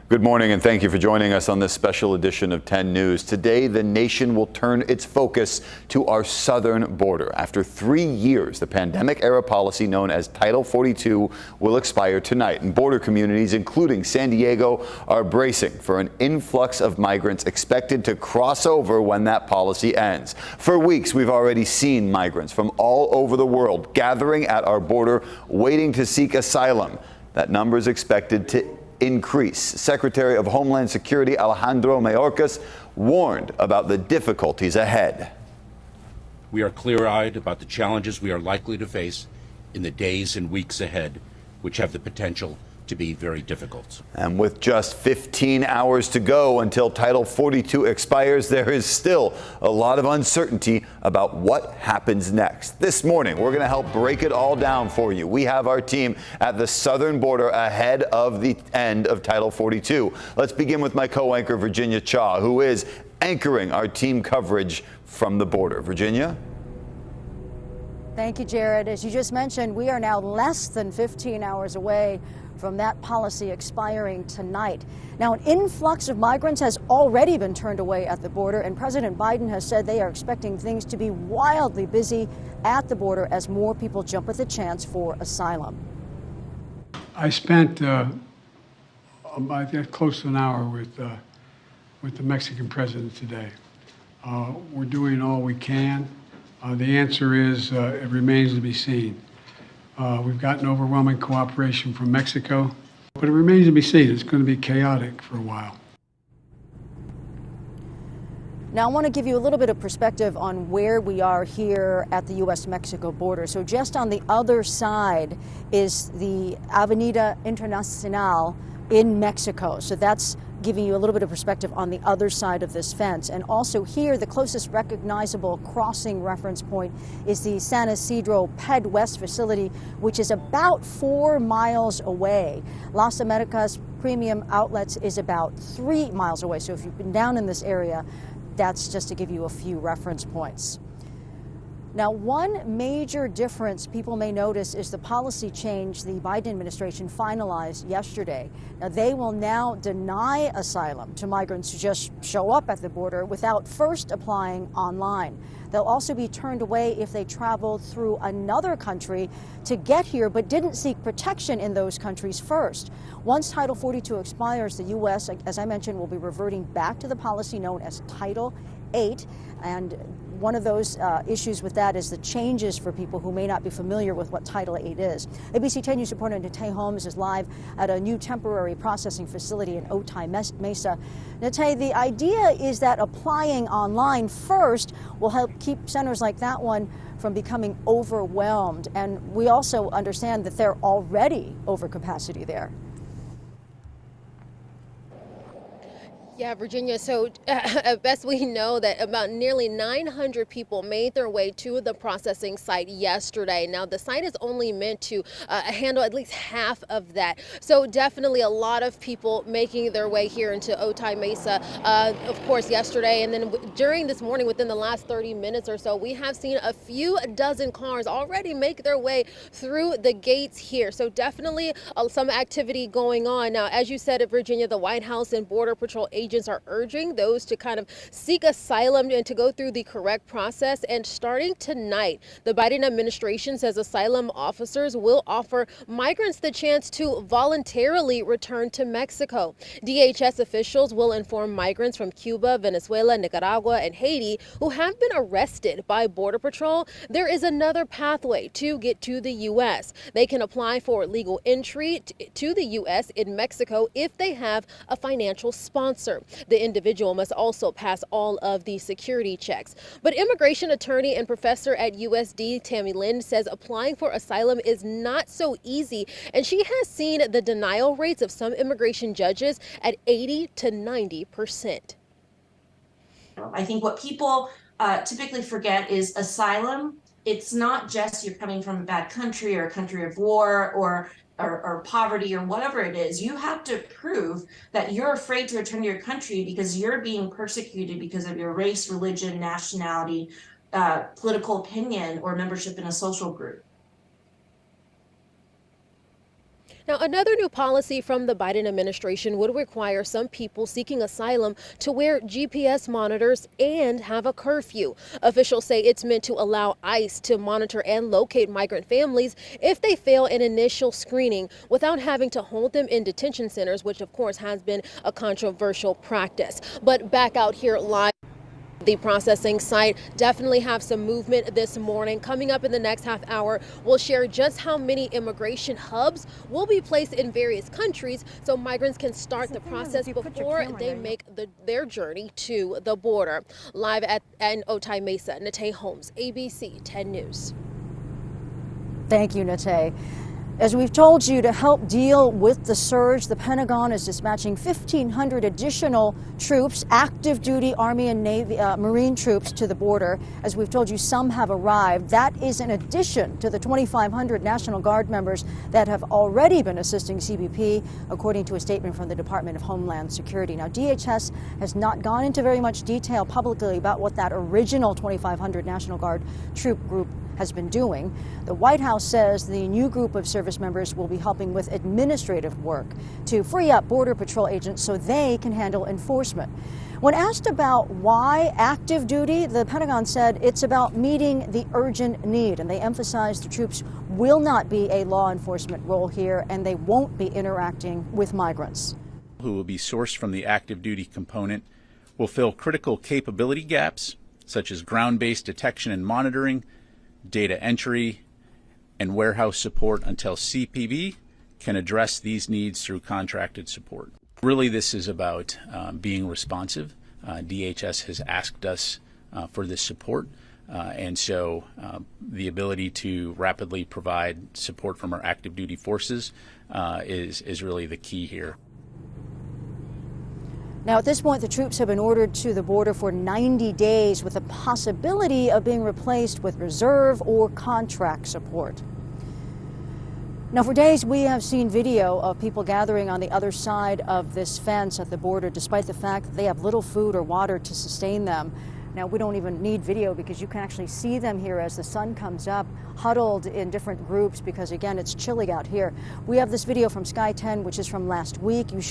Good morning, and thank you for joining us on this special edition of 10 News. Today, the nation will turn its focus to our southern border. After 3 years, the pandemic-era policy known as Title 42 will expire tonight, and border communities, including San Diego, are bracing for an influx of migrants expected to cross over when that policy ends. For weeks, we've already seen migrants from all over the world gathering at our border, waiting to seek asylum. That number is expected to increase. Secretary of Homeland Security Alejandro Mayorkas warned about the difficulties ahead. We are clear-eyed about the challenges we are likely to face in the days and weeks ahead, which have the potential to be very difficult. And with just 15 hours to go until Title 42 expires, there is still a lot of uncertainty about what happens next. This morning, we're going to help break it all down for you. We have our team at the southern border ahead of the end of Title 42. Let's begin with my co-anchor, Virginia Cha, who is anchoring our team coverage from the border. Virginia? Thank you, Jared. As you just mentioned, we are now less than 15 hours away from that policy expiring tonight. Now, an influx of migrants has already been turned away at the border, and President Biden has said they are expecting things to be wildly busy at the border as more people jump at the chance for asylum. I spent close to an hour with the Mexican president today. We're doing all we can. The answer is it remains to be seen. We've gotten overwhelming cooperation from Mexico, but it remains to be seen. It's going to be chaotic for a while. Now, I want to give you a little bit of perspective on where we are here at the U.S. Mexico border. So just on the other side is the Avenida Internacional in Mexico. So that's giving you a little bit of perspective on the other side of this fence. And also here, the closest recognizable crossing reference point is the San Isidro Ped West facility, which is about 4 miles away. Las Americas Premium Outlets is about 3 miles away. So if you've been down in this area, that's just to give you a few reference points. Now, one major difference people may notice is the policy change the Biden administration finalized yesterday. Now, they will now deny asylum to migrants who just show up at the border without first applying online. They'll also be turned away if they traveled through another country to get here but didn't seek protection in those countries first. Once Title 42 expires, the U.S., as I mentioned, will be reverting back to the policy known as Title 8, and one of those issues with that is the changes for people who may not be familiar with what Title 8 is. ABC 10 News reporter Natay Holmes is live at a new temporary processing facility in Otay Mesa. Natay, the idea is that applying online first will help keep centers like that one from becoming overwhelmed. And we also understand that they're already over capacity there. Yeah, Virginia, so at best we know that about nearly 900 people made their way to the processing site yesterday. Now, the site is only meant to handle at least half of that. So definitely a lot of people making their way here into Otay Mesa, of course, yesterday. And then during this morning, within the last 30 minutes or so, we have seen a few dozen cars already make their way through the gates here. So definitely some activity going on. Now, as you said, Virginia, the White House and Border Patrol agents are urging those to kind of seek asylum and to go through the correct process. And starting tonight, the Biden administration says asylum officers will offer migrants the chance to voluntarily return to Mexico. DHS officials will inform migrants from Cuba, Venezuela, Nicaragua, and Haiti who have been arrested by Border Patrol there is another pathway to get to the U.S. They can apply for legal entry to the U.S. in Mexico if they have a financial sponsor. The individual must also pass all of the security checks. But immigration attorney and professor at USD, Tammy Lynn, says applying for asylum is not so easy, and she has seen the denial rates of some immigration judges at 80 to 90%. I think what people typically forget is asylum. It's not just you're coming from a bad country or a country of war or poverty or whatever it is. You have to prove that you're afraid to return to your country because you're being persecuted because of your race, religion, nationality, political opinion, or membership in a social group. Now, another new policy from the Biden administration would require some people seeking asylum to wear GPS monitors and have a curfew. Officials say it's meant to allow ICE to monitor and locate migrant families if they fail an initial screening without having to hold them in detention centers, which of course has been a controversial practice. But back out here live, the processing site definitely have some movement this morning. Coming up in the next half hour, we'll share just how many immigration hubs will be placed in various countries so migrants can start the process before they make their journey to the border. Live in Otay Mesa, Natay Holmes, ABC 10 News. Thank you, Natay. As we've told you, to help deal with the surge, the Pentagon is dispatching 1,500 additional troops, active duty Army and Navy, Marine troops to the border. As we've told you, some have arrived. That is in addition to the 2,500 National Guard members that have already been assisting CBP, according to a statement from the Department of Homeland Security. Now, DHS has not gone into very much detail publicly about what that original 2,500 National Guard troop group has been doing. The White House says the new group of service members will be helping with administrative work to free up Border Patrol agents so they can handle enforcement. When asked about why active duty, the Pentagon said it's about meeting the urgent need, and they emphasized the troops will not be a law enforcement role here and they won't be interacting with migrants. Who will be sourced from the active duty component will fill critical capability gaps such as ground-based detection and monitoring, data entry, and warehouse support until CPB can address these needs through contracted support. Really, this is about being responsive. DHS has asked us for this support, and so the ability to rapidly provide support from our active duty forces is really the key here. Now, at this point, the troops have been ordered to the border for 90 days with the possibility of being replaced with reserve or contract support. Now, for days, we have seen video of people gathering on the other side of this fence at the border, despite the fact that they have little food or water to sustain them. Now, we don't even need video because you can actually see them here as the sun comes up, huddled in different groups because, again, it's chilly out here. We have this video from Sky 10, which is from last week. We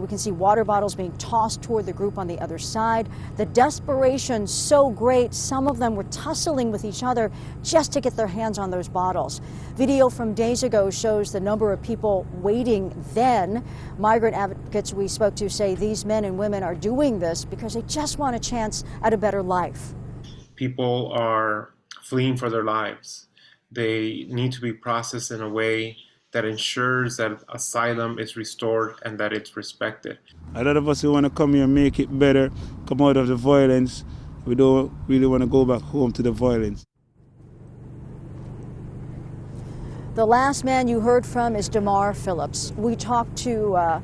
can see water bottles being tossed toward the group on the other side. The desperation so great, some of them were tussling with each other just to get their hands on those bottles. Video from days ago shows the number of people waiting then. Migrant advocates we spoke to say these men and women are doing this because they just want a chance at a better life. People are fleeing for their lives. They need to be processed in a way that ensures that asylum is restored and that it's respected. A lot of us who want to come here and make it better, come out of the violence. We don't really want to go back home to the violence. The last man you heard from is Damar Phillips. We talked to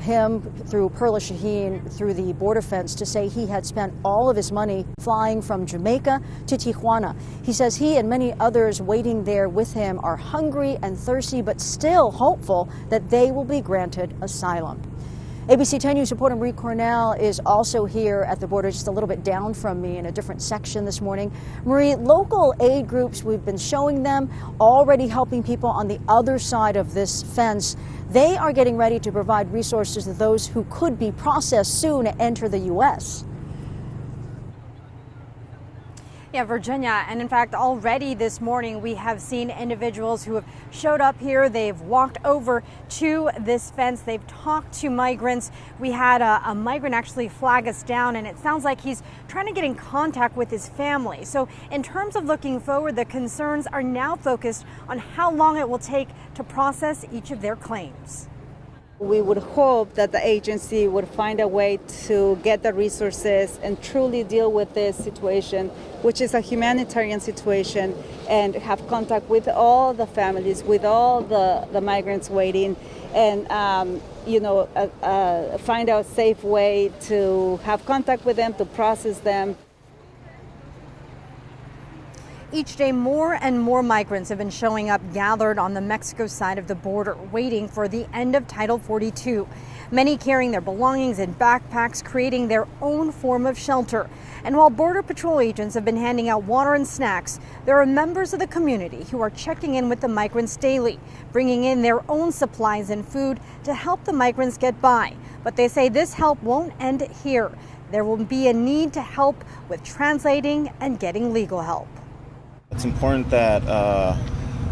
him through Perla Shaheen through the border fence to say he had spent all of his money flying from Jamaica to Tijuana. He says he and many others waiting there with him are hungry and thirsty, but still hopeful that they will be granted asylum. ABC 10 News reporter Marie Cornell is also here at the border, just a little bit down from me in a different section this morning. Marie, local aid groups, we've been showing them already helping people on the other side of this fence. They are getting ready to provide resources to those who could be processed soon to enter the U.S. Yeah, Virginia, and in fact, already this morning we have seen individuals who have showed up here. They've walked over to this fence. They've talked to migrants. We had a migrant actually flag us down, and it sounds like he's trying to get in contact with his family. So in terms of looking forward, the concerns are now focused on how long it will take to process each of their claims. We would hope that the agency would find a way to get the resources and truly deal with this situation, which is a humanitarian situation, and have contact with all the families, with all the migrants waiting, and find a safe way to have contact with them, to process them. Each day, more and more migrants have been showing up gathered on the Mexico side of the border, waiting for the end of Title 42. Many carrying their belongings in backpacks, creating their own form of shelter. And while Border Patrol agents have been handing out water and snacks, there are members of the community who are checking in with the migrants daily, bringing in their own supplies and food to help the migrants get by. But they say this help won't end here. There will be a need to help with translating and getting legal help. It's important that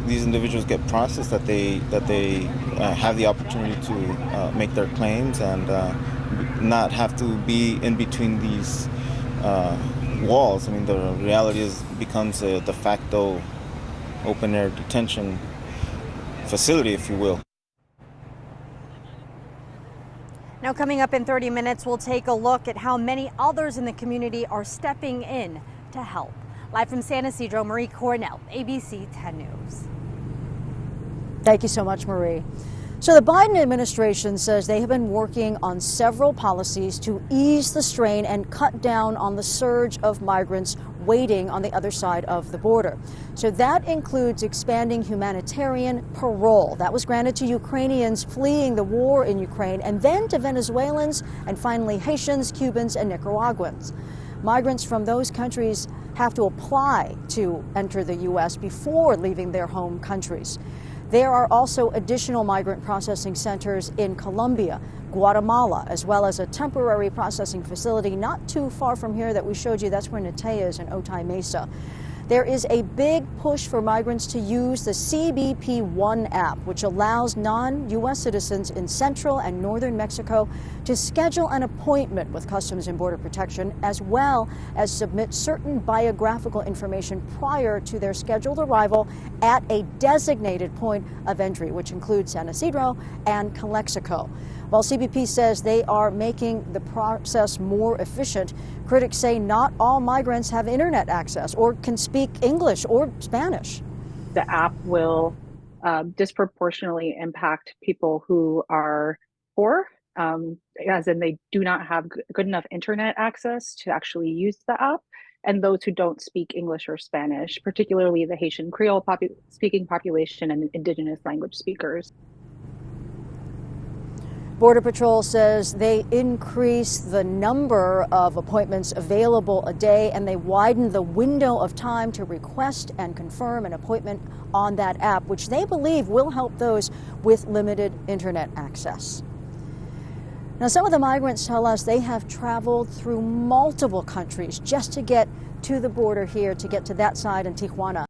these individuals get processed, that they have the opportunity to make their claims and not have to be in between these walls. I mean, the reality is becomes a de facto open-air detention facility, if you will. Now, coming up in 30 minutes, we'll take a look at how many others in the community are stepping in to help. Live from San Ysidro, Marie Cornell, ABC 10 News. Thank you so much, Marie. So the Biden administration says they have been working on several policies to ease the strain and cut down on the surge of migrants waiting on the other side of the border. So that includes expanding humanitarian parole. That was granted to Ukrainians fleeing the war in Ukraine, and then to Venezuelans, and finally Haitians, Cubans, and Nicaraguans. Migrants from those countries have to apply to enter the U.S. before leaving their home countries. There are also additional migrant processing centers in Colombia, Guatemala, as well as a temporary processing facility not too far from here that we showed you. That's where Nataya is in Otay Mesa. There is a big push for migrants to use the CBP One app, which allows non-U.S. citizens in central and northern Mexico to schedule an appointment with Customs and Border Protection, as well as submit certain biographical information prior to their scheduled arrival at a designated point of entry, which includes San Ysidro and Calexico. While CBP says they are making the process more efficient, critics say not all migrants have internet access or can speak English or Spanish. The app will disproportionately impact people who are poor, as in they do not have good enough internet access to actually use the app, and those who don't speak English or Spanish, particularly the Haitian Creole speaking population and indigenous language speakers. Border Patrol says they increased the number of appointments available a day, and they widened the window of time to request and confirm an appointment on that app, which they believe will help those with limited internet access. Now, some of the migrants tell us they have traveled through multiple countries just to get to the border here, to get to that side in Tijuana.